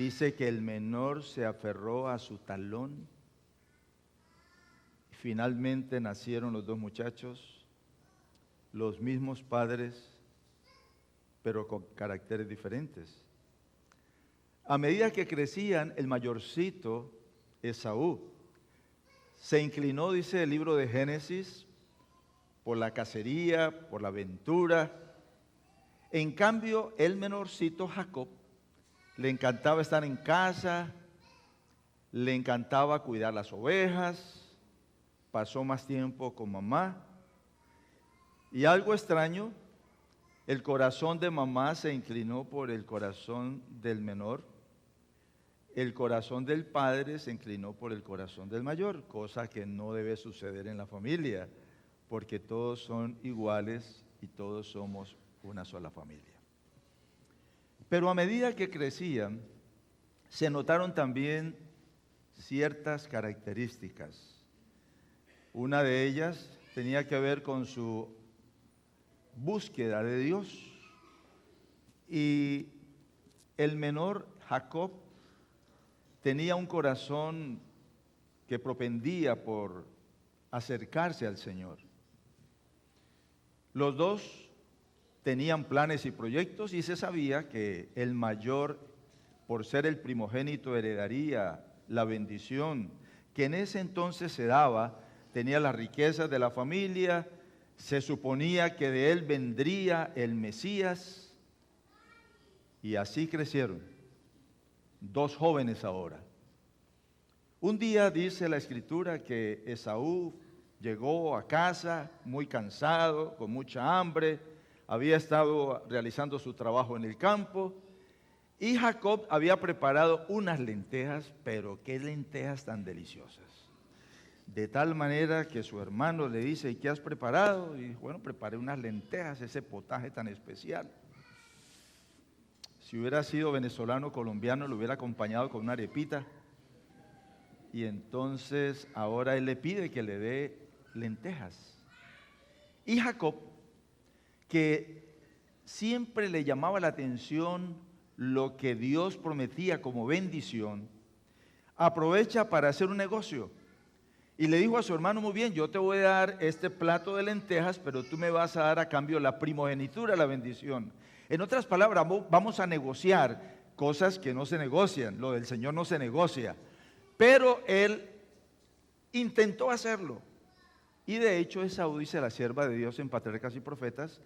dice que el menor se aferró a su talón. Finalmente nacieron los dos muchachos, los mismos padres, pero con caracteres diferentes. A medida que crecían, el mayorcito, Esaú, se inclinó, dice el libro de Génesis, por la cacería, por la aventura. En cambio, el menorcito, Jacob, le encantaba estar en casa, le encantaba cuidar las ovejas, pasó más tiempo con mamá. Y algo extraño, el corazón de mamá se inclinó por el corazón del menor. El corazón del padre se inclinó por el corazón del mayor, cosa que no debe suceder en la familia, porque todos son iguales y todos somos una sola familia. Pero a medida que crecían, se notaron también ciertas características. Una de ellas tenía que ver con su búsqueda de Dios. Y el menor, Jacob, tenía un corazón que propendía por acercarse al Señor. Los dos tenían planes y proyectos y se sabía que el mayor, por ser el primogénito, heredaría la bendición que en ese entonces se daba, tenía las riquezas de la familia, se suponía que de él vendría el Mesías, y así crecieron. Dos jóvenes ahora. Un día dice la Escritura que Esaú llegó a casa muy cansado, con mucha hambre, había estado realizando su trabajo en el campo, y Jacob había preparado unas lentejas, pero qué lentejas tan deliciosas. De tal manera que su hermano le dice, ¿y qué has preparado? Y dijo, bueno, preparé unas lentejas, ese potaje tan especial. Si hubiera sido venezolano o colombiano, lo hubiera acompañado con una arepita. Y entonces ahora él le pide que le dé lentejas. Y Jacob, que siempre le llamaba la atención lo que Dios prometía como bendición, aprovecha para hacer un negocio. Y le dijo a su hermano, muy bien, yo te voy a dar este plato de lentejas, pero tú me vas a dar a cambio la primogenitura, la bendición. En otras palabras, vamos a negociar cosas que no se negocian, lo del Señor no se negocia. Pero él intentó hacerlo. Y de hecho Esaú, dice la sierva de Dios en Patriarcas y Profetas,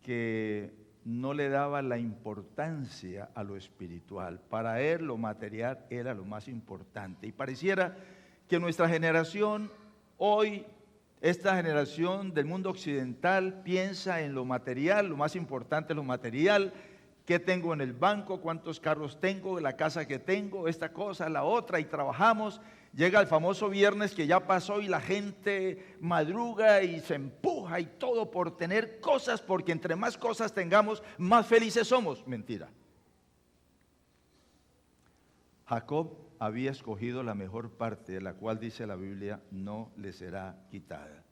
que no le daba la importancia a lo espiritual. Para él lo material era lo más importante. Y pareciera que nuestra generación hoy, esta generación del mundo occidental, piensa en lo material, lo más importante es lo material. ¿Qué tengo en el banco? ¿Cuántos carros tengo? ¿La casa que tengo? Esta cosa, la otra, y trabajamos. Llega el famoso viernes que ya pasó y la gente madruga y se empuja y todo por tener cosas, porque entre más cosas tengamos, más felices somos. Mentira. Jacob había escogido la mejor parte, de la cual dice la Biblia, no le será quitada.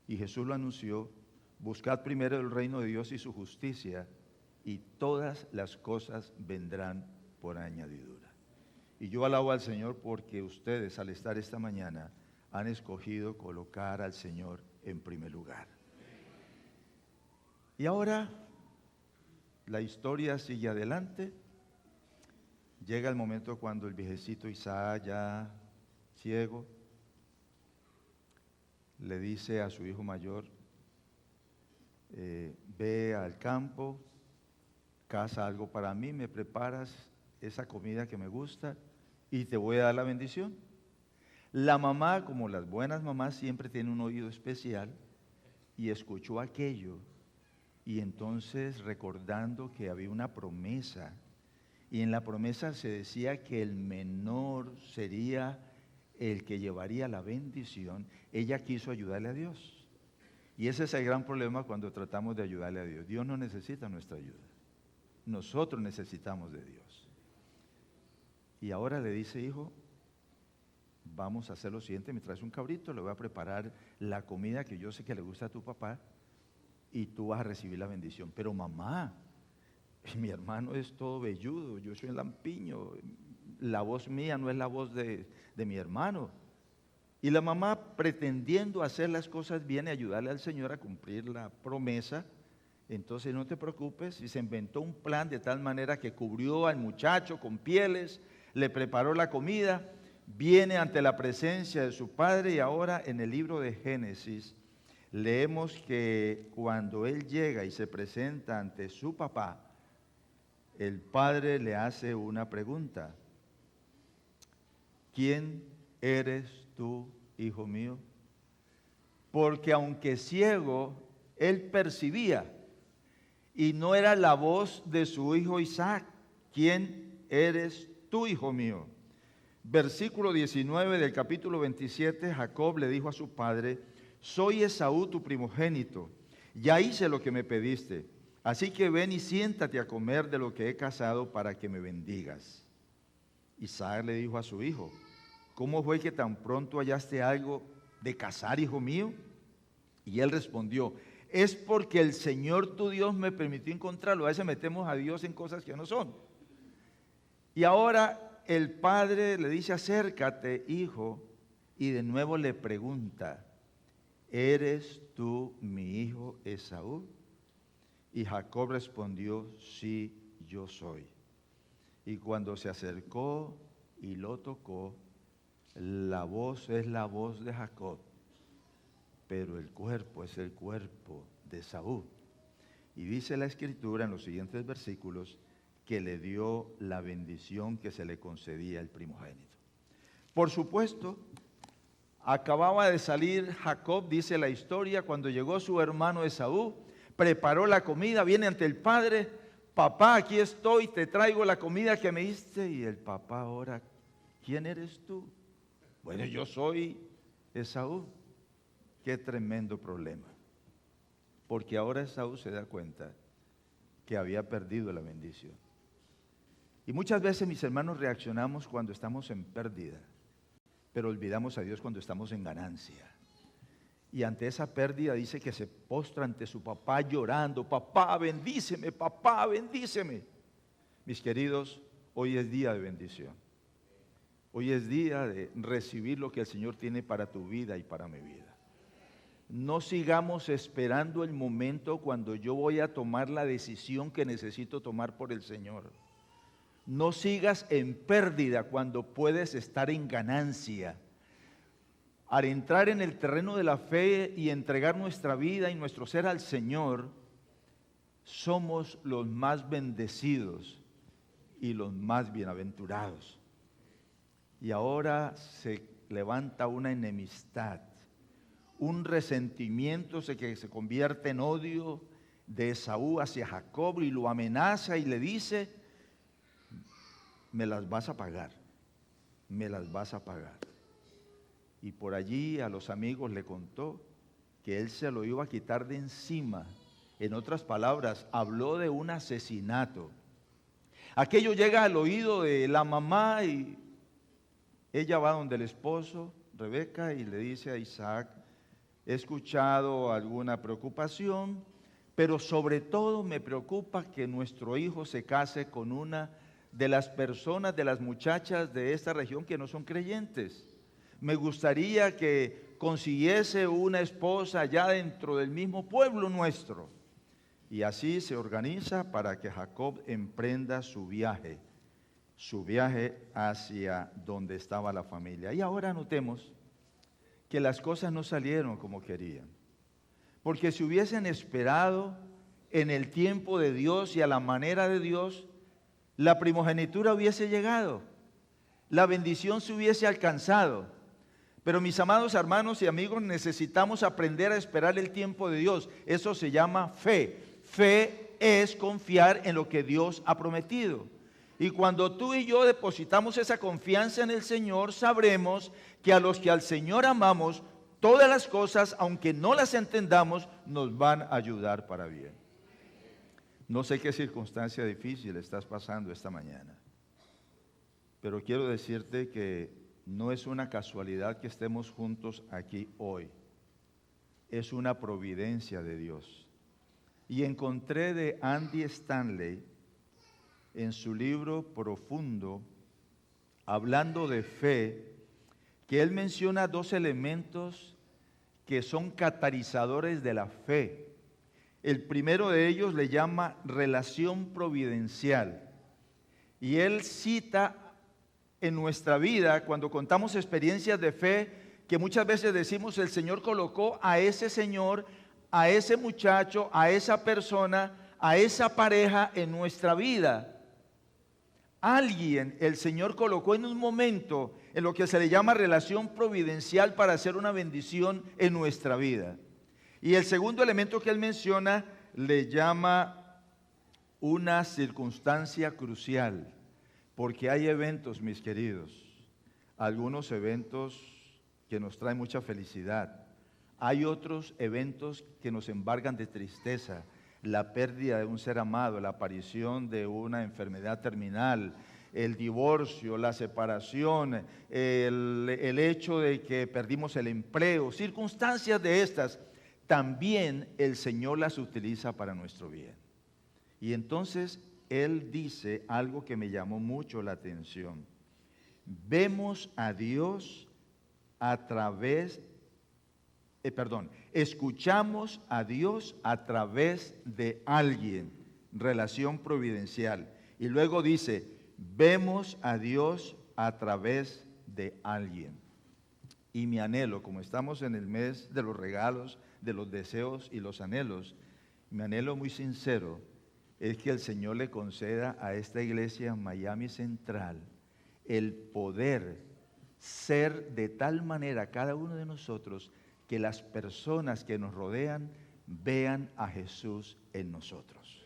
Y Jesús lo anunció, buscad primero el reino de Dios y su justicia, y todas las cosas vendrán por añadidura. Y yo alabo al Señor porque ustedes, al estar esta mañana, han escogido colocar al Señor en primer lugar. Y ahora la historia sigue adelante. Llega el momento cuando el viejecito Isaac, ya ciego, le dice a su hijo mayor, ve al campo, caza algo para mí, me preparas esa comida que me gusta y te voy a dar la bendición. La mamá, como las buenas mamás, siempre tiene un oído especial y escuchó aquello, y entonces, recordando que había una promesa, y en la promesa se decía que el menor sería el que llevaría la bendición, ella quiso ayudarle a Dios. Y ese es el gran problema cuando tratamos de ayudarle a Dios. Dios no necesita nuestra ayuda. Nosotros necesitamos de Dios. Y ahora le dice, hijo, vamos a hacer lo siguiente, me traes un cabrito, le voy a preparar la comida que yo sé que le gusta a tu papá y tú vas a recibir la bendición. Pero mamá, Y mi hermano es todo velludo, yo soy lampiño, la voz mía no es la voz de mi hermano. Y la mamá, pretendiendo hacer las cosas bien y ayudarle al Señor a cumplir la promesa, entonces no te preocupes, y se inventó un plan de tal manera que cubrió al muchacho con pieles, le preparó la comida, viene ante la presencia de su padre. Y ahora en el libro de Génesis leemos que cuando él llega y se presenta ante su papá, el padre le hace una pregunta: ¿quién eres tú, hijo mío? Porque aunque ciego, él percibía, y no era la voz de su hijo Isaac. ¿Quién eres tú, hijo mío? Versículo 19 del capítulo 27, Jacob le dijo a su padre: soy Esaú, tu primogénito, ya hice lo que me pediste, así que ven y siéntate a comer de lo que he cazado para que me bendigas. Isaac le dijo a su hijo: ¿cómo fue que tan pronto hallaste algo de cazar, hijo mío? Y él respondió: es porque el Señor tu Dios me permitió encontrarlo. A veces metemos a Dios en cosas que no son. Y ahora el padre le dice: acércate, hijo, y de nuevo le pregunta: ¿eres tú mi hijo Esaú? Y Jacob respondió: sí, yo soy. Y cuando se acercó y lo tocó, la voz es la voz de Jacob, pero el cuerpo es el cuerpo de Esaú. Y dice la Escritura en los siguientes versículos que le dio la bendición que se le concedía al primogénito. Por supuesto, acababa de salir Jacob, dice la historia, cuando llegó su hermano Esaú, preparó la comida, viene ante el padre: papá, aquí estoy, te traigo la comida que me diste. Y el papá ahora: ¿quién eres tú? Bueno, yo soy Esaú. Qué tremendo problema, porque ahora Esaú se da cuenta que había perdido la bendición. Y muchas veces, mis hermanos, reaccionamos cuando estamos en pérdida, pero olvidamos a Dios cuando estamos en ganancia. Y ante esa pérdida dice que se postra ante su papá llorando: papá, bendíceme, papá, bendíceme. Mis queridos, hoy es día de bendición. Hoy es día de recibir lo que el Señor tiene para tu vida y para mi vida. No sigamos esperando el momento cuando yo voy a tomar la decisión que necesito tomar por el Señor. No sigas en pérdida cuando puedes estar en ganancia. Al entrar en el terreno de la fe y entregar nuestra vida y nuestro ser al Señor, somos los más bendecidos y los más bienaventurados. Y ahora se levanta una enemistad, un resentimiento que se convierte en odio de Esaú hacia Jacob, y lo amenaza y le dice: me las vas a pagar, me las vas a pagar. Y por allí a los amigos le contó que él se lo iba a quitar de encima. En otras palabras, habló de un asesinato. Aquello llega al oído de la mamá y ella va donde el esposo, Rebeca, y le dice a Isaac: he escuchado alguna preocupación, pero sobre todo me preocupa que nuestro hijo se case con una de las personas, de las muchachas de esta región que no son creyentes. Me gustaría que consiguiese una esposa ya dentro del mismo pueblo nuestro. Y así se organiza para que Jacob emprenda su viaje hacia donde estaba la familia. Y ahora notemos que las cosas no salieron como querían, porque si hubiesen esperado en el tiempo de Dios y a la manera de Dios, la primogenitura hubiese llegado, la bendición se hubiese alcanzado. Pero mis amados hermanos y amigos, necesitamos aprender a esperar el tiempo de Dios. Eso se llama fe. Fe es confiar en lo que Dios ha prometido. Y cuando tú y yo depositamos esa confianza en el Señor, sabremos que a los que al Señor amamos, todas las cosas, aunque no las entendamos, nos van a ayudar para bien. No sé qué circunstancia difícil estás pasando esta mañana, pero quiero decirte que no es una casualidad que estemos juntos aquí hoy. Es una providencia de Dios. Y encontré de Andy Stanley en su libro Profundo, hablando de fe, que él menciona dos elementos que son catalizadores de la fe. El primero de ellos le llama relación providencial. Y él cita en nuestra vida, cuando contamos experiencias de fe, que muchas veces decimos, el Señor colocó a ese señor, a ese muchacho, a esa persona, a esa pareja en nuestra vida. Alguien el Señor colocó en un momento en lo que se le llama relación providencial para hacer una bendición en nuestra vida. Y el segundo elemento que él menciona le llama una circunstancia crucial, porque hay eventos, mis queridos, algunos eventos que nos traen mucha felicidad, hay otros eventos que nos embargan de tristeza, la pérdida de un ser amado, la aparición de una enfermedad terminal, el divorcio, la separación, el hecho de que perdimos el empleo, circunstancias de estas, también el Señor las utiliza para nuestro bien. Y entonces él dice algo que me llamó mucho la atención. Vemos a Dios a través, escuchamos a Dios a través de alguien, relación providencial. Y luego dice, vemos a Dios a través de alguien. Y mi anhelo, como estamos en el mes de los regalos, de los deseos y los anhelos, mi anhelo muy sincero es que el Señor le conceda a esta iglesia Miami Central el poder ser de tal manera cada uno de nosotros que las personas que nos rodean vean a Jesús en nosotros.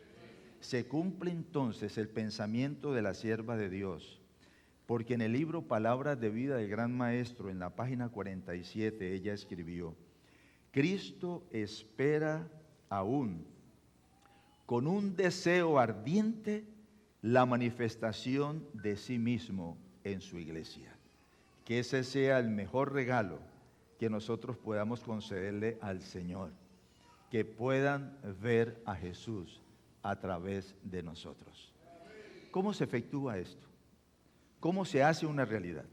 Se cumple entonces el pensamiento de la sierva de Dios, porque en el libro Palabras de Vida del Gran Maestro, en la página 47, ella escribió: Cristo espera aún con un deseo ardiente la manifestación de sí mismo en su iglesia. Que ese sea el mejor regalo que nosotros podamos concederle al Señor, que puedan ver a Jesús a través de nosotros. ¿Cómo se efectúa esto? ¿Cómo se hace una realidad?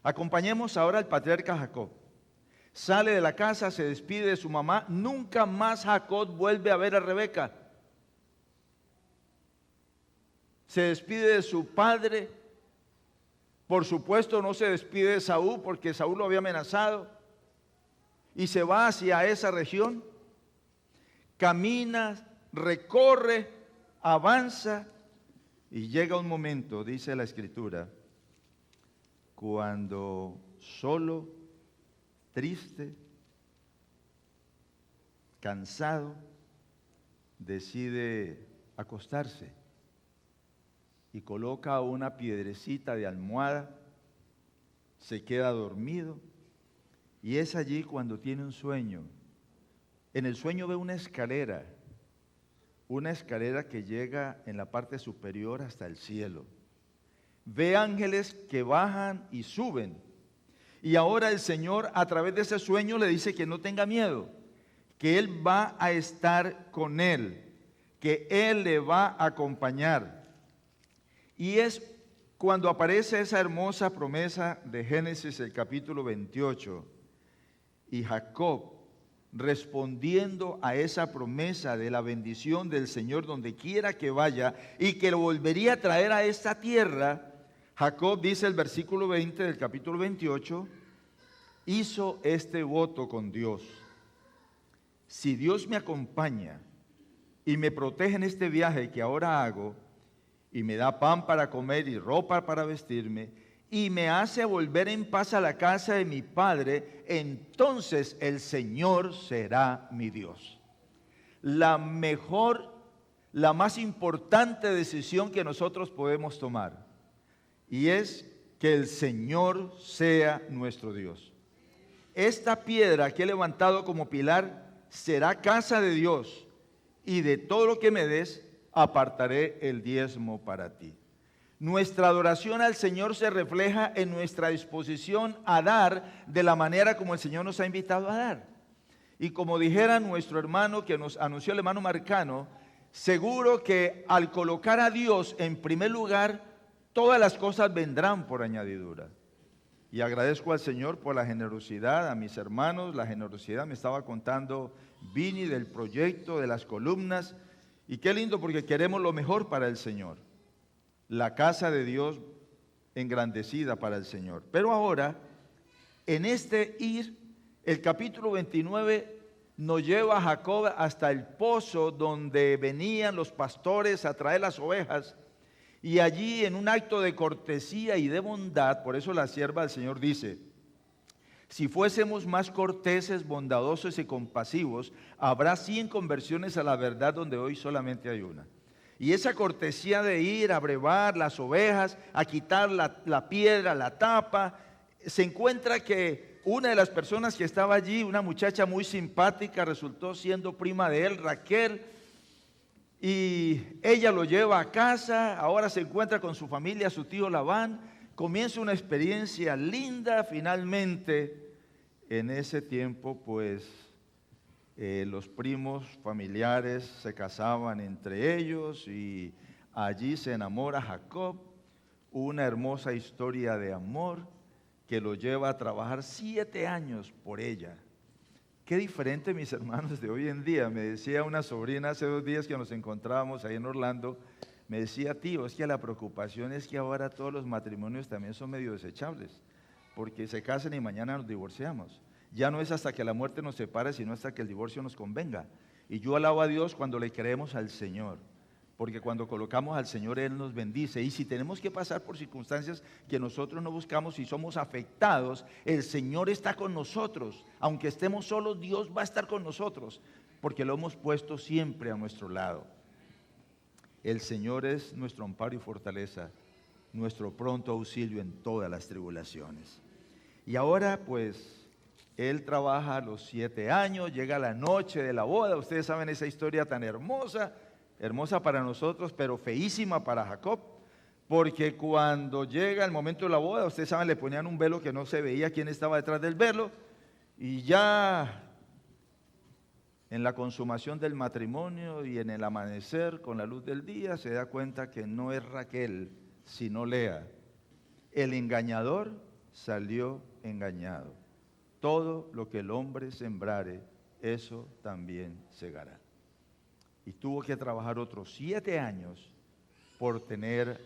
Acompañemos ahora al patriarca Jacob. Sale de la casa, se despide de su mamá. Nunca más Jacob vuelve a ver a Rebeca. Se despide de su padre. Por supuesto no se despide de Saúl, porque Saúl lo había amenazado. Y se va hacia esa región. Camina, recorre, avanza. Y llega un momento, dice la Escritura, cuando solo, triste, cansado, decide acostarse y coloca una piedrecita de almohada, se queda dormido y es allí cuando tiene un sueño. En el sueño ve una escalera que llega en la parte superior hasta el cielo. Ve ángeles que bajan y suben. Y ahora el Señor a través de ese sueño le dice que no tenga miedo, que Él va a estar con él, que Él le va a acompañar. Y es cuando aparece esa hermosa promesa de Génesis, el capítulo 28, y Jacob, respondiendo a esa promesa de la bendición del Señor donde quiera que vaya y que lo volvería a traer a esta tierra, Jacob, dice el versículo 20 del capítulo 28, hizo este voto con Dios: si Dios me acompaña y me protege en este viaje que ahora hago, y me da pan para comer y ropa para vestirme, y me hace volver en paz a la casa de mi padre, entonces el Señor será mi Dios. La mejor, la más importante decisión que nosotros podemos tomar, y es que el Señor sea nuestro Dios. Esta piedra que he levantado como pilar será casa de Dios, y de todo lo que me des apartaré el diezmo para ti. Nuestra adoración al Señor se refleja en nuestra disposición a dar de la manera como el Señor nos ha invitado a dar. Y como dijera nuestro hermano que nos anunció, el hermano Marcano, seguro que al colocar a Dios en primer lugar, todas las cosas vendrán por añadidura. Y agradezco al Señor por la generosidad, a mis hermanos, la generosidad. Me estaba contando Vini del proyecto, de las columnas. Y qué lindo, porque queremos lo mejor para el Señor. La casa de Dios engrandecida para el Señor. Pero ahora, en este ir, el capítulo 29 nos lleva a Jacob hasta el pozo donde venían los pastores a traer las ovejas. Y allí, en un acto de cortesía y de bondad, por eso la sierva del Señor dice: si fuésemos más corteses, bondadosos y compasivos, habrá 100 conversiones a la verdad donde hoy solamente hay una. Y esa cortesía de ir a brevar las ovejas, a quitar la piedra, la tapa, se encuentra que una de las personas que estaba allí, una muchacha muy simpática, resultó siendo prima de él, Raquel. Y ella lo lleva a casa, ahora se encuentra con su familia, su tío Labán, comienza una experiencia linda. Finalmente, en ese tiempo, pues, los primos familiares se casaban entre ellos y allí se enamora Jacob, una hermosa historia de amor que lo lleva a trabajar 7 años por ella. Qué diferente, mis hermanos, de hoy en día. Me decía una sobrina hace 2 días que nos encontrábamos ahí en Orlando, me decía: tío, es que la preocupación es que ahora todos los matrimonios también son medio desechables, porque se casan y mañana nos divorciamos. Ya no es hasta que la muerte nos separe, sino hasta que el divorcio nos convenga. Y yo alabo a Dios cuando le creemos al Señor, porque cuando colocamos al Señor, Él nos bendice. Y si tenemos que pasar por circunstancias que nosotros no buscamos y somos afectados, el Señor está con nosotros. Aunque estemos solos, Dios va a estar con nosotros, porque lo hemos puesto siempre a nuestro lado. El Señor es nuestro amparo y fortaleza, nuestro pronto auxilio en todas las tribulaciones. Y ahora, pues, él trabaja a los 7 años, llega la noche de la boda. Ustedes saben esa historia tan hermosa, hermosa para nosotros, pero feísima para Jacob, porque cuando llega el momento de la boda, ustedes saben, le ponían un velo que no se veía quién estaba detrás del velo, y ya en la consumación del matrimonio y en el amanecer con la luz del día, se da cuenta que no es Raquel, sino Lea. El engañador salió engañado. Todo lo que el hombre sembrare, eso también segará. Y tuvo que trabajar otros 7 años por tener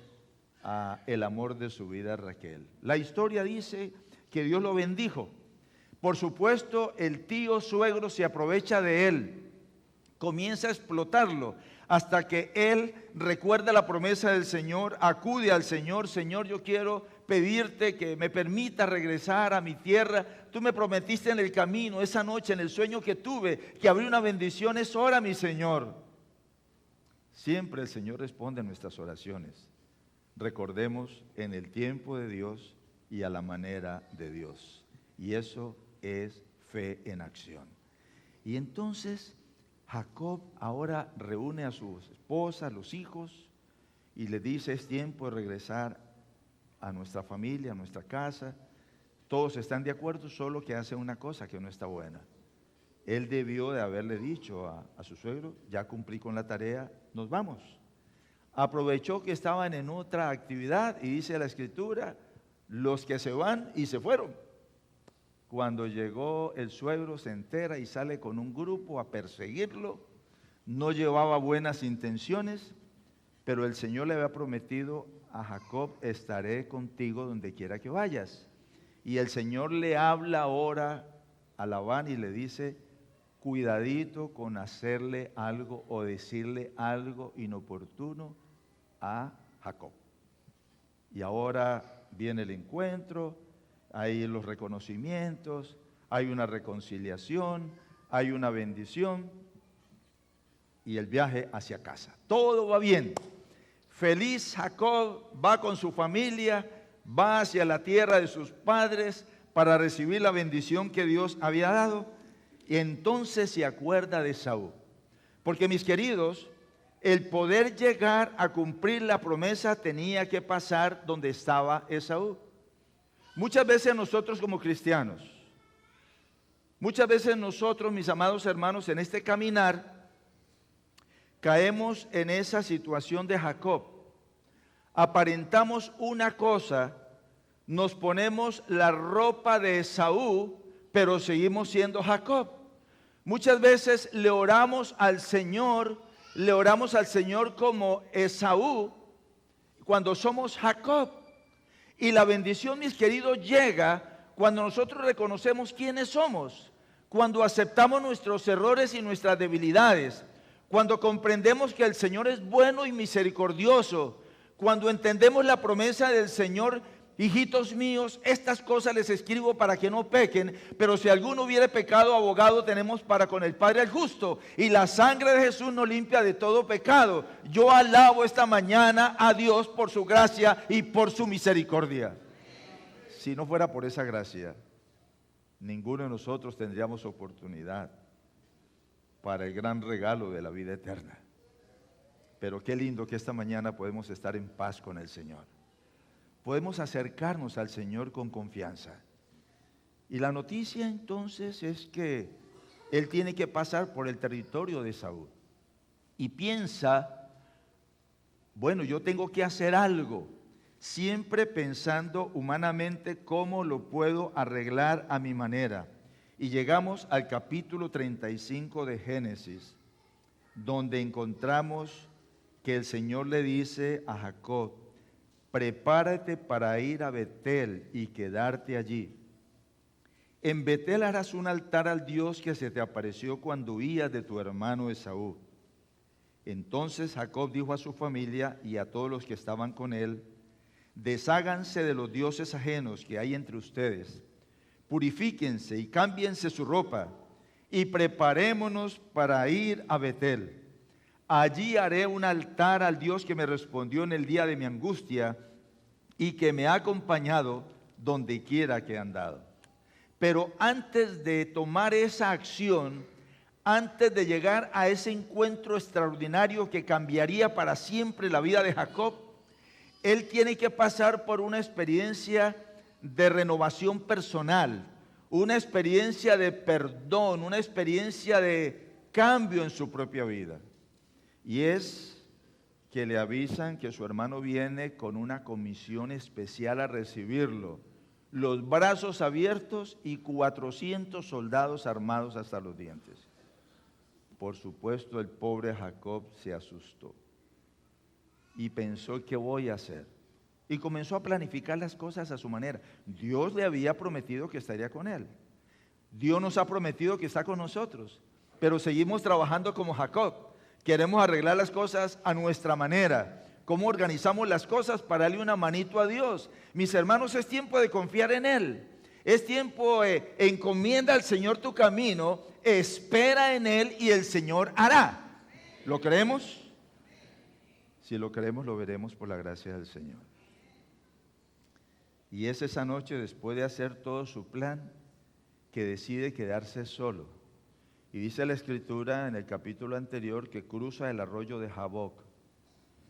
el amor de su vida, Raquel. La historia dice que Dios lo bendijo. Por supuesto, el tío suegro se aprovecha de él, comienza a explotarlo, hasta que él recuerda la promesa del Señor, acude al Señor: Señor, yo quiero pedirte que me permita regresar a mi tierra. Tú me prometiste en el camino, esa noche, en el sueño que tuve, que habría una bendición. Es hora, mi Señor. Siempre el Señor responde a nuestras oraciones. Recordemos, en el tiempo de Dios y a la manera de Dios. Y eso es fe en acción. Y entonces Jacob ahora reúne a su esposa, a los hijos, y le dice: es tiempo de regresar a nuestra familia, a nuestra casa. Todos están de acuerdo, solo que hace una cosa que no está buena. Él debió de haberle dicho a su suegro: ya cumplí con la tarea, nos vamos. Aprovechó que estaban en otra actividad y dice la Escritura: los que se van, y se fueron. Cuando llegó el suegro, se entera y sale con un grupo a perseguirlo. No llevaba buenas intenciones, pero el Señor le había prometido a Jacob: estaré contigo donde quiera que vayas. Y el Señor le habla ahora a Labán y le dice: cuidadito con hacerle algo o decirle algo inoportuno a Jacob. Y ahora viene el encuentro, hay los reconocimientos, hay una reconciliación, hay una bendición y el viaje hacia casa. Todo va bien. Feliz Jacob va con su familia, va hacia la tierra de sus padres para recibir la bendición que Dios había dado. Y entonces se acuerda de Esaú. Porque, mis queridos, el poder llegar a cumplir la promesa tenía que pasar donde estaba Esaú. Muchas veces nosotros como cristianos, muchas veces nosotros, mis amados hermanos, en este caminar, caemos en esa situación de Jacob. Aparentamos una cosa, nos ponemos la ropa de Esaú, pero seguimos siendo Jacob. Muchas veces le oramos al Señor como Esaú, cuando somos Jacob. Y la bendición, mis queridos, llega cuando nosotros reconocemos quiénes somos, cuando aceptamos nuestros errores y nuestras debilidades, cuando comprendemos que el Señor es bueno y misericordioso, cuando entendemos la promesa del Señor: hijitos míos, estas cosas les escribo para que no pequen, pero si alguno hubiere pecado, abogado tenemos para con el Padre el justo, y la sangre de Jesús nos limpia de todo pecado. Yo alabo esta mañana a Dios por su gracia y por su misericordia. Si no fuera por esa gracia, ninguno de nosotros tendríamos oportunidad para el gran regalo de la vida eterna. Pero qué lindo que esta mañana podemos estar en paz con el Señor. Podemos acercarnos al Señor con confianza. Y la noticia entonces es que él tiene que pasar por el territorio de Saúl. Y piensa, bueno, yo tengo que hacer algo. Siempre pensando humanamente cómo lo puedo arreglar a mi manera. Y llegamos al capítulo 35 de Génesis, donde encontramos que el Señor le dice a Jacob: prepárate para ir a Betel y quedarte allí. En Betel harás un altar al Dios que se te apareció cuando huías de tu hermano Esaú. Entonces Jacob dijo a su familia y a todos los que estaban con él: desháganse de los dioses ajenos que hay entre ustedes, purifíquense y cámbiense su ropa, y preparémonos para ir a Betel. Allí haré un altar al Dios que me respondió en el día de mi angustia y que me ha acompañado donde quiera que he andado. Pero antes de tomar esa acción, antes de llegar a ese encuentro extraordinario que cambiaría para siempre la vida de Jacob, él tiene que pasar por una experiencia de renovación personal, una experiencia de perdón, una experiencia de cambio en su propia vida. Y es que le avisan que su hermano viene con una comisión especial a recibirlo, los brazos abiertos y 400 soldados armados hasta los dientes. Por supuesto, el pobre Jacob se asustó y pensó: ¿qué voy a hacer? Y comenzó a planificar las cosas a su manera. Dios le había prometido que estaría con él. Dios nos ha prometido que está con nosotros, pero seguimos trabajando como Jacob. Queremos arreglar las cosas a nuestra manera. ¿Cómo organizamos las cosas para darle una manito a Dios? Mis hermanos, es tiempo de confiar en Él. Es tiempo, encomienda al Señor tu camino, espera en Él y el Señor hará. ¿Lo creemos? Si lo creemos, lo veremos por la gracia del Señor. Y es esa noche, después de hacer todo su plan, que decide quedarse solo. Y dice la Escritura en el capítulo anterior que cruza el arroyo de Jaboc.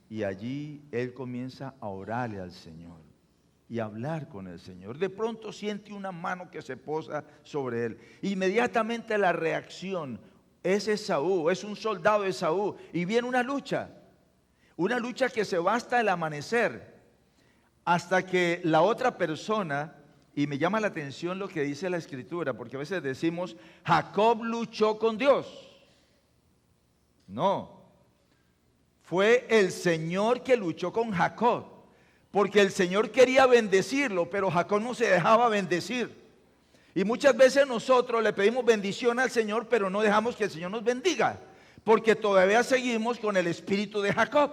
Y allí él comienza a orarle al Señor y a hablar con el Señor. De pronto siente una mano que se posa sobre él. Inmediatamente la reacción es Esaú, es un soldado de Esaú. Y viene una lucha que se va hasta el amanecer, hasta que la otra persona... Y me llama la atención lo que dice la Escritura, porque a veces decimos: Jacob luchó con Dios. No, fue el Señor que luchó con Jacob, porque el Señor quería bendecirlo, pero Jacob no se dejaba bendecir. Y muchas veces nosotros le pedimos bendición al Señor, pero no dejamos que el Señor nos bendiga, porque todavía seguimos con el espíritu de Jacob.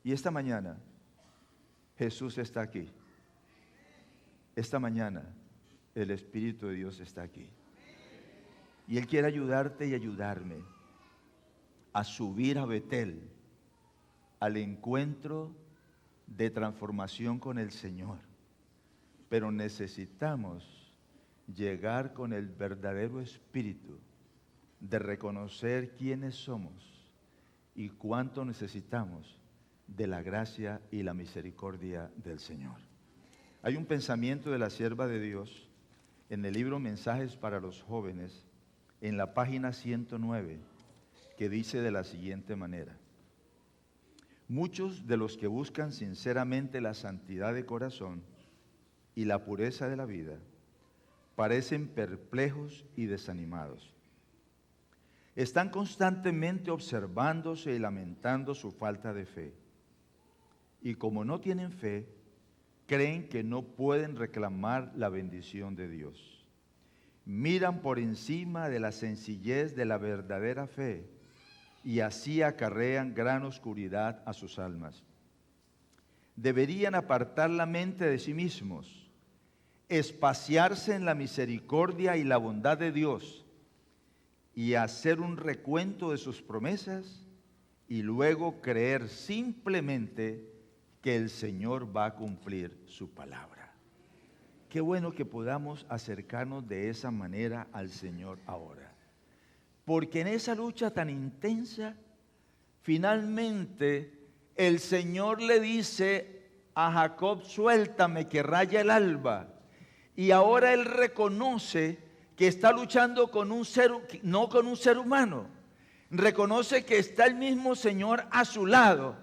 Y esta mañana Jesús está aquí. Esta mañana el Espíritu de Dios está aquí. Y Él quiere ayudarte y ayudarme a subir a Betel, al encuentro de transformación con el Señor. Pero necesitamos llegar con el verdadero espíritu de reconocer quiénes somos y cuánto necesitamos de la gracia y la misericordia del Señor. Hay un pensamiento de la sierva de Dios en el libro Mensajes para los Jóvenes, en la página 109, que dice de la siguiente manera: muchos de los que buscan sinceramente la santidad de corazón y la pureza de la vida parecen perplejos y desanimados. Están constantemente observándose y lamentando su falta de fe. Y como no tienen fe, creen que no pueden reclamar la bendición de Dios. Miran por encima de la sencillez de la verdadera fe y así acarrean gran oscuridad a sus almas. Deberían apartar la mente de sí mismos, espaciarse en la misericordia y la bondad de Dios y hacer un recuento de sus promesas y luego creer simplemente que el Señor va a cumplir su palabra. Qué bueno que podamos acercarnos de esa manera al Señor ahora. Porque en esa lucha tan intensa, finalmente el Señor le dice a Jacob: suéltame que raya el alba. Y ahora él reconoce que está luchando con un ser, no con un ser humano. Reconoce que está el mismo Señor a su lado.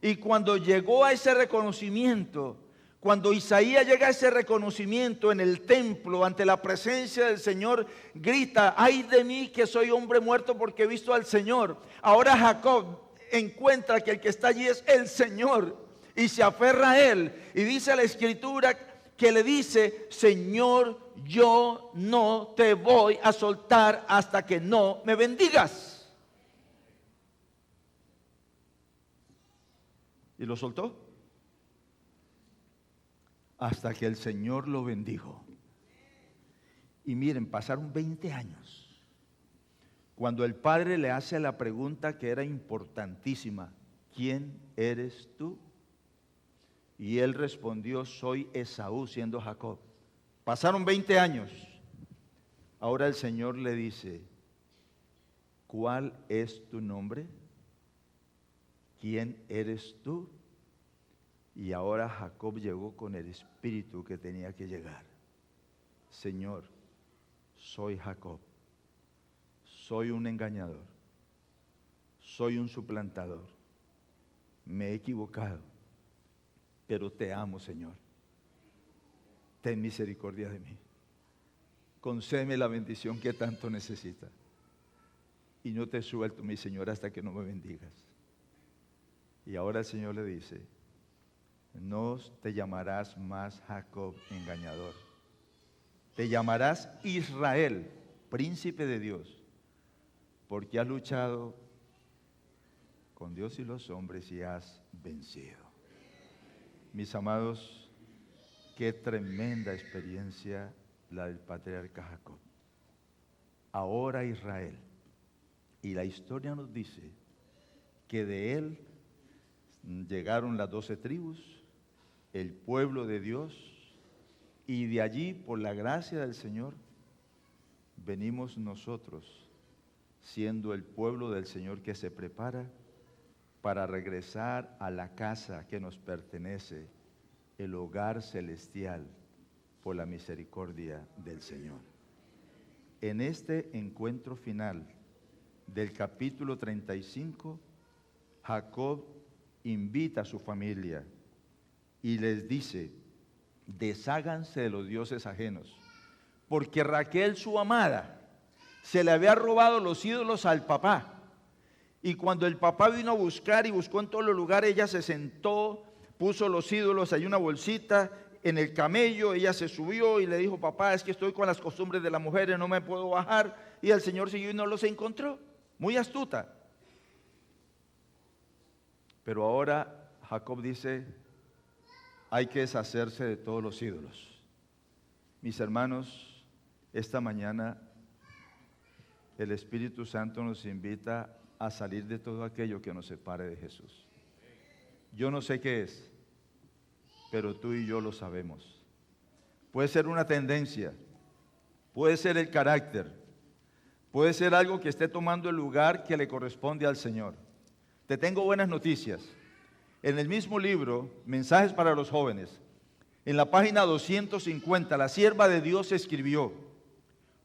Y cuando llegó a ese reconocimiento, cuando Isaías llega a ese reconocimiento en el templo ante la presencia del Señor, grita: ay de mí que soy hombre muerto porque he visto al Señor. Ahora Jacob encuentra que el que está allí es el Señor y se aferra a él. Y dice la Escritura que le dice: Señor, yo no te voy a soltar hasta que no me bendigas. Y lo soltó hasta que el Señor lo bendijo. Y miren, pasaron 20 años cuando el padre le hace la pregunta que era importantísima: ¿quién eres tú? Y él respondió: soy Esaú, siendo Jacob. Pasaron 20 años. Ahora el Señor le dice: ¿cuál es tu nombre? ¿Quién eres tú? Y ahora Jacob llegó con el espíritu que tenía que llegar. Señor, soy Jacob. Soy un engañador. Soy un suplantador. Me he equivocado. Pero te amo, Señor. Ten misericordia de mí. Concédeme la bendición que tanto necesita. Y no te suelto, mi Señor, hasta que no me bendigas. Y ahora el Señor le dice: no te llamarás más Jacob, engañador. Te llamarás Israel, príncipe de Dios, porque has luchado con Dios y los hombres y has vencido. Mis amados, qué tremenda experiencia la del patriarca Jacob. Ahora Israel. Y la historia nos dice que de él llegaron las 12 tribus, el pueblo de Dios, y de allí, por la gracia del Señor, venimos nosotros, siendo el pueblo del Señor que se prepara para regresar a la casa que nos pertenece, el hogar celestial, por la misericordia del Señor. En este encuentro final del capítulo 35, Jacob invita a su familia y les dice: desháganse de los dioses ajenos, porque Raquel, su amada, se le había robado los ídolos al papá. Y cuando el papá vino a buscar y buscó en todos los lugares, ella se sentó, puso los ídolos, hay una bolsita en el camello, ella se subió y le dijo: papá, es que estoy con las costumbres de las mujeres, no me puedo bajar. Y el Señor siguió y no los encontró. Muy astuta. Pero ahora Jacob dice: hay que deshacerse de todos los ídolos. Mis hermanos, esta mañana el Espíritu Santo nos invita a salir de todo aquello que nos separe de Jesús. Yo no sé qué es, pero tú y yo lo sabemos. Puede ser una tendencia, puede ser el carácter, puede ser algo que esté tomando el lugar que le corresponde al Señor. Te tengo buenas noticias. En el mismo libro, Mensajes para los Jóvenes, en la página 250, la sierva de Dios escribió: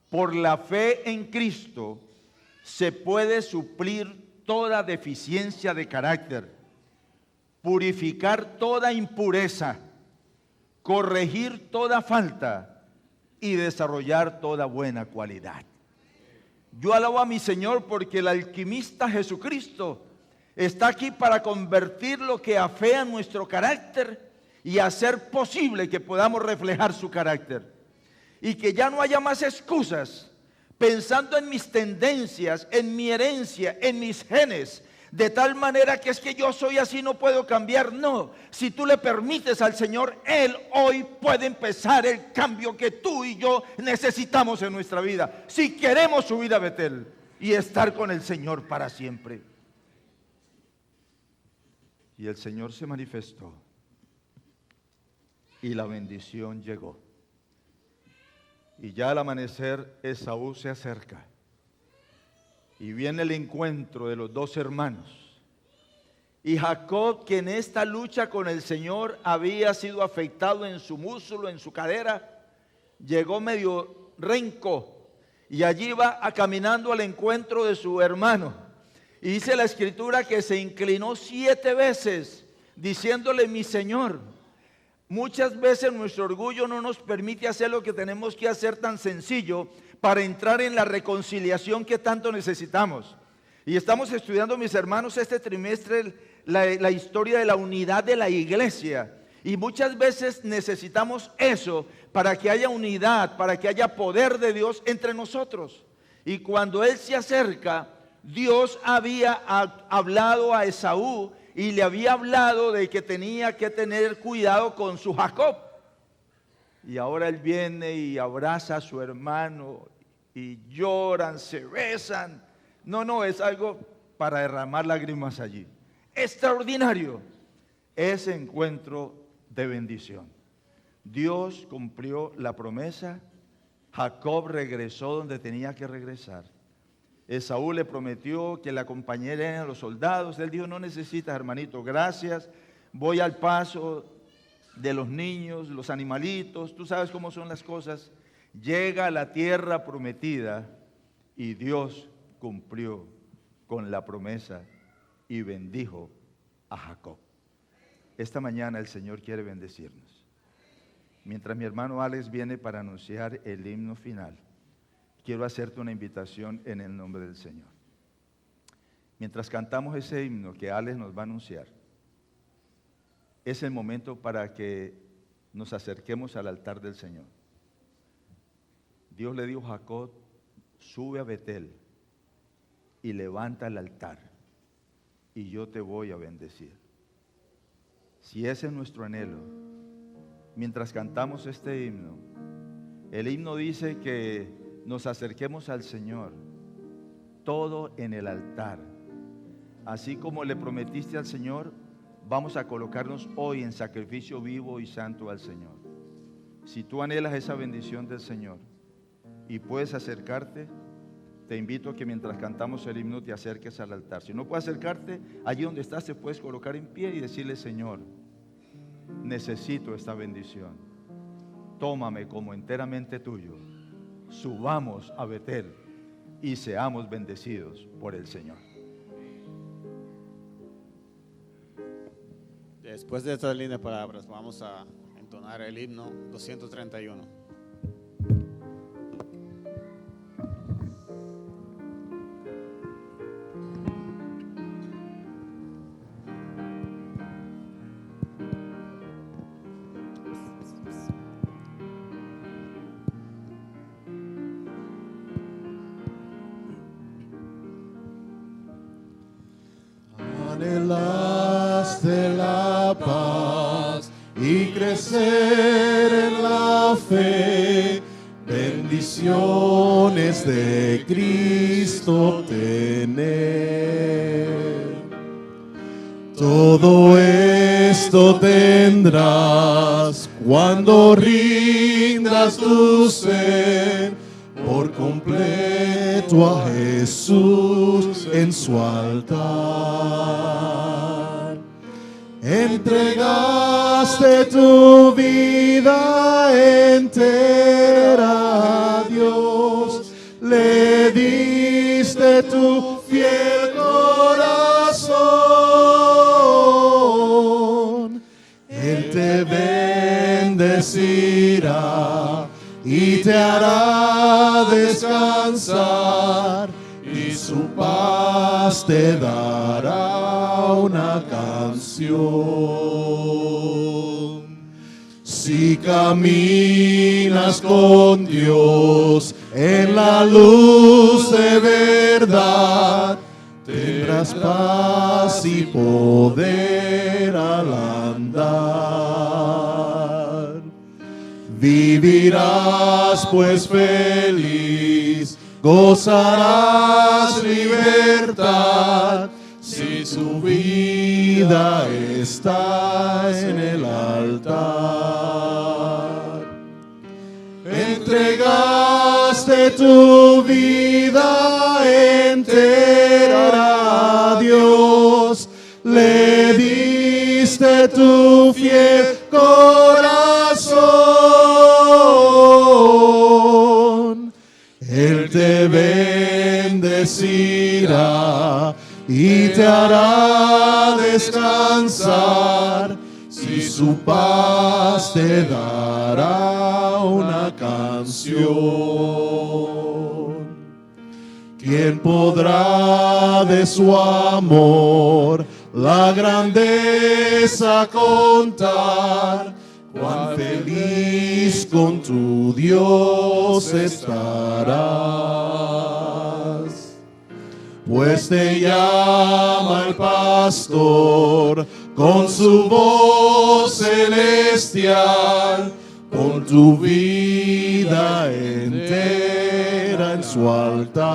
por la fe en Cristo se puede suplir toda deficiencia de carácter, purificar toda impureza, corregir toda falta y desarrollar toda buena cualidad. Yo alabo a mi Señor porque el alquimista Jesucristo está aquí para convertir lo que afea nuestro carácter y hacer posible que podamos reflejar su carácter. Y que ya no haya más excusas pensando en mis tendencias, en mi herencia, en mis genes, de tal manera que es que yo soy así, no puedo cambiar. No, si tú le permites al Señor, Él hoy puede empezar el cambio que tú y yo necesitamos en nuestra vida, si queremos subir a Betel y estar con el Señor para siempre. Y el Señor se manifestó y la bendición llegó. Y ya al amanecer Esaú se acerca y viene el encuentro de los dos hermanos. Y Jacob, que en esta lucha con el Señor había sido afectado en su músculo, en su cadera, llegó medio renco y allí va caminando al encuentro de su hermano. Y dice la Escritura que se inclinó 7 veces diciéndole: mi Señor. Muchas veces nuestro orgullo no nos permite hacer lo que tenemos que hacer tan sencillo para entrar en la reconciliación que tanto necesitamos. Y estamos estudiando, mis hermanos, este trimestre la historia de la unidad de la iglesia. Y muchas veces necesitamos eso para que haya unidad, para que haya poder de Dios entre nosotros. Y cuando él se acerca, Dios había hablado a Esaú y le había hablado de que tenía que tener cuidado con su Jacob. Y ahora él viene y abraza a su hermano y lloran, se besan. No, es algo para derramar lágrimas allí. Extraordinario ese encuentro de bendición. Dios cumplió la promesa. Jacob regresó donde tenía que regresar. Esaú le prometió que le acompañarían a los soldados. Él dijo: no necesitas, hermanito, gracias. Voy al paso de los niños, los animalitos. Tú sabes cómo son las cosas. Llega a la tierra prometida y Dios cumplió con la promesa y bendijo a Jacob. Esta mañana el Señor quiere bendecirnos. Mientras mi hermano Alex viene para anunciar el himno final, quiero hacerte una invitación en el nombre del Señor. Mientras cantamos ese himno que Alex nos va a anunciar, es el momento para que nos acerquemos al altar del Señor. Dios le dijo a Jacob: sube a Betel y levanta el altar y yo te voy a bendecir. Si ese es nuestro anhelo, mientras cantamos este himno, el himno dice que nos acerquemos al Señor, todo en el altar. Así como le prometiste al Señor, vamos a colocarnos hoy en sacrificio vivo y santo al Señor. Si tú anhelas esa bendición del Señor y puedes acercarte, te invito a que mientras cantamos el himno te acerques al altar. Si no puedes acercarte, allí donde estás te puedes colocar en pie y decirle: Señor, necesito esta bendición. Tómame como enteramente tuyo. Subamos a Betel y seamos bendecidos por el Señor. Después de estas lindas palabras, vamos a entonar el himno 231. Anhelaste la paz y crecer en la fe, bendiciones de Cristo tener. Todo esto tendrás cuando rindas tu ser por completo a Jesús en su altar. Entregaste tu vida entera a Dios, le diste tu bendecirá y te hará descansar, y su paz te dará una canción. Si caminas con Dios en la luz de verdad, tendrás paz y poder al andar. Vivirás pues feliz, gozarás libertad, si tu vida está en el altar. Entregaste tu vida entera a Dios, le diste tu fiel corazón. Él te bendecirá y te hará descansar, si su paz te dará una canción. ¿Quién podrá de su amor la grandeza contar? Cuán feliz con tu Dios estarás. Pues te llama el pastor con su voz celestial, con tu vida entera en su altar.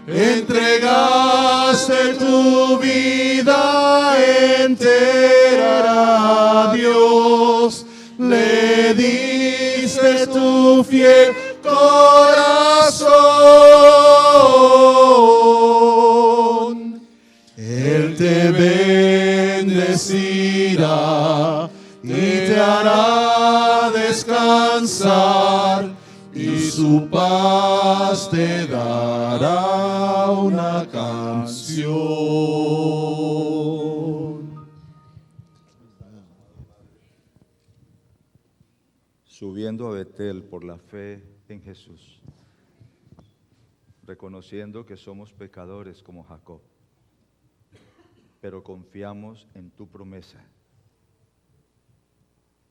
Entregaste tu vida entera a Dios, le diste tu fiel corazón. Él te bendecirá y te hará descansar, y su paz te dará una canción. Subiendo a Betel por la fe en Jesús, reconociendo que somos pecadores como Jacob, pero confiamos en tu promesa.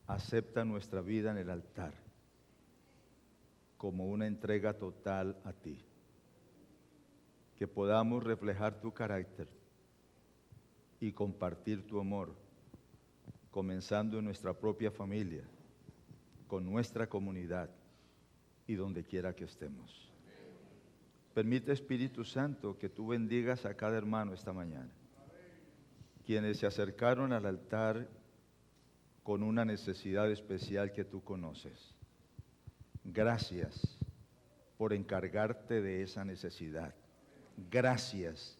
Acepta nuestra vida en el altar como una entrega total a ti, que podamos reflejar tu carácter y compartir tu amor, comenzando en nuestra propia familia, con nuestra comunidad y donde quiera que estemos. Permite, Espíritu Santo, que tú bendigas a cada hermano esta mañana, quienes se acercaron al altar con una necesidad especial que tú conoces. Gracias por encargarte de esa necesidad. Gracias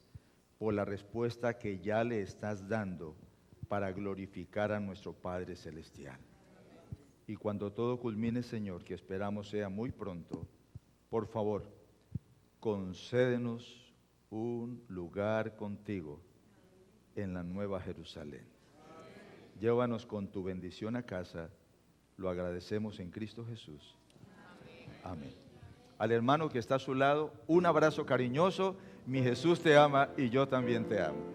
por la respuesta que ya le estás dando para glorificar a nuestro Padre Celestial. Y cuando todo culmine, Señor, que esperamos sea muy pronto, por favor, concédenos un lugar contigo en la Nueva Jerusalén. Llévanos con tu bendición a casa. Lo agradecemos en Cristo Jesús. Amén. Al hermano que está a su lado, un abrazo cariñoso. Mi Jesús te ama y yo también te amo.